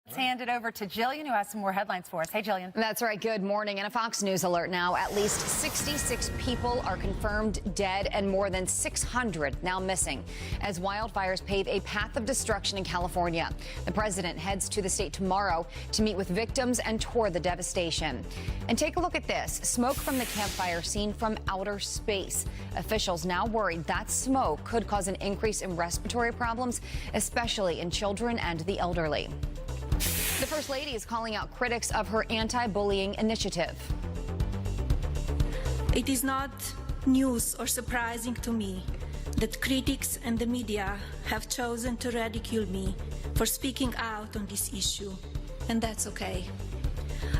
Let's hand it over to Jillian, who has some more headlines for us. Hey, Jillian. That's right. Good morning. And a Fox News alert now. At least 66 people are confirmed dead and more than 600 now missing as wildfires pave a path of destruction in California. The president heads to the state tomorrow to meet with victims and tour the devastation. And take a look at this. Smoke from the campfire seen from outer space. Officials now worried that smoke could cause an increase in respiratory problems, especially in children and the elderly. The First Lady is calling out critics of her anti-bullying initiative. It is not news or surprising to me that critics and the media have chosen to ridicule me for speaking out on this issue, and that's okay.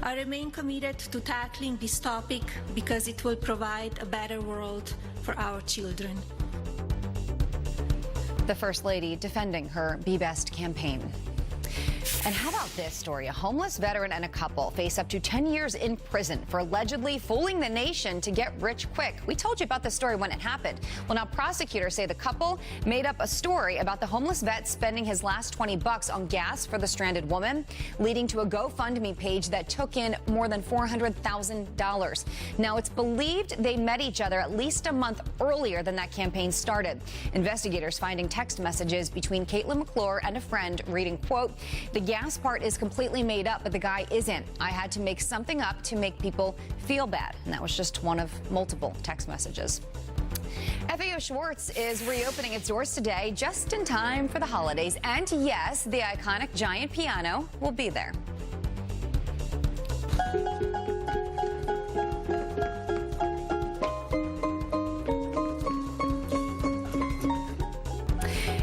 I remain committed to tackling this topic because it will provide a better world for our children. The First Lady defending her Be Best campaign. And how about this story? A homeless veteran and a couple face up to 10 years in prison for allegedly fooling the nation to get rich quick. We told you about this story when it happened. Well, now prosecutors say the couple made up a story about the homeless vet spending his last $20 on gas for the stranded woman, leading to a GoFundMe page that took in more than $400,000. Now, it's believed they met each other at least a month earlier than that campaign started. Investigators finding text messages between Caitlin McClure and a friend reading, quote, "The gas part is completely made up, but the guy isn't. I had to make something up to make people feel bad." And that was just one of multiple text messages. FAO Schwarz is reopening its doors today just in time for the holidays. And yes, the iconic giant piano will be there.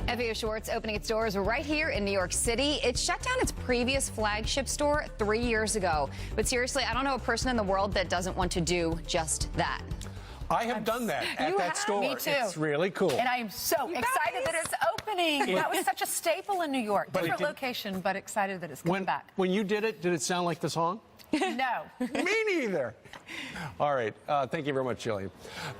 FAO Schwarz opening its doors right here in New York City. It shut down its previous flagship store 3 years ago. But seriously, I don't know a person in the world that doesn't want to do just that. I have done that at that store. Me too. It's really cool. And I am so excited that it's opening. That was such a staple in New York. Different location, but excited that it's coming back. When you did it sound like the song? No. Me neither. All right. Thank you very much, Jillian.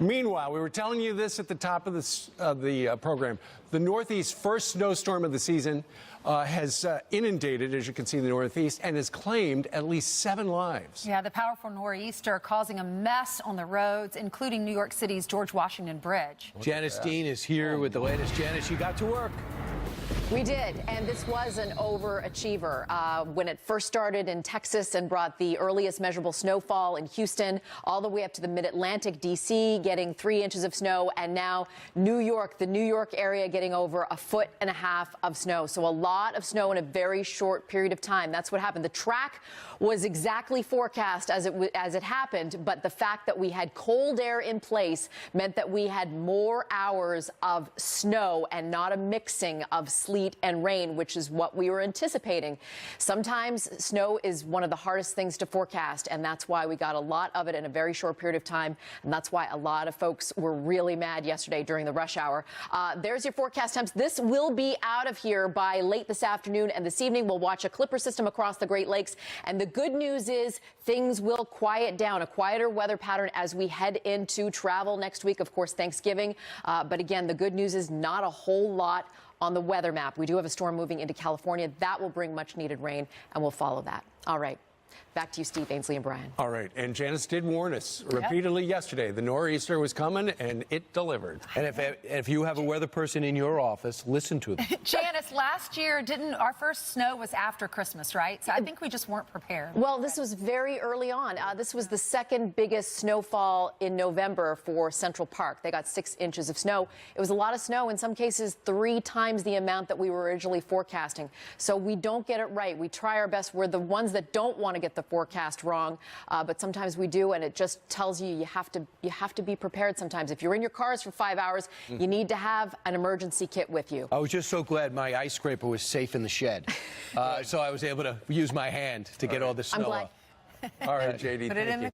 Meanwhile, we were telling you this at the top of the program. The Northeast first snowstorm of the season has inundated, as you can see, the Northeast and has claimed at least 7 lives. Yeah, the powerful nor'easter causing a mess on the roads, including New York City's George Washington Bridge. Janice Dean is here with the latest. Janice, you got to work. We did, and this was an overachiever. When it first started in Texas and brought the earliest measurable snowfall in Houston, all the way up to the mid-Atlantic, D.C., getting 3 inches of snow, and now New York, the New York area, getting over 1.5 feet of snow. So a lot of snow in a very short period of time. That's what happened. The track was exactly forecast as it happened, but the fact that we had cold air in place meant that we had more hours of snow and not a mixing of sleet and rain, which is what we were anticipating. Sometimes snow is one of the hardest things to forecast, and that's why we got a lot of it in a very short period of time, and that's why a lot of folks were really mad yesterday during the rush hour. There's your forecast temps. This will be out of here by late this afternoon, and this evening we'll watch a clipper system across the Great Lakes, and the good news is things will quiet down, a quieter weather pattern as we head into travel next week, of course, Thanksgiving. But again, the good news is not a whole lot on the weather map. We do have a storm moving into California. That will bring much needed rain, and we'll follow that. All right. Back to you, Steve, Ainsley, and Brian. All right. And Janice did warn us repeatedly yesterday. The nor'easter was coming, and it delivered. And if you have a weather person in your office, listen to them. Janice, last year, our first snow was after Christmas, right? So I think we just weren't prepared. Well, this was very early on. This was the second biggest snowfall in November for Central Park. They got 6 inches of snow. It was a lot of snow, in some cases 3 times the amount that we were originally forecasting. So we don't get it right. We try our best. We're the ones that don't want to get the forecast wrong, but sometimes we do, and it just tells you you have to be prepared sometimes. If you're in your cars for 5 hours, you need to have an emergency kit with you. I was just so glad my ice scraper was safe in the shed, so I was able to use my hand to get all the snow off. All right, JD, thank you.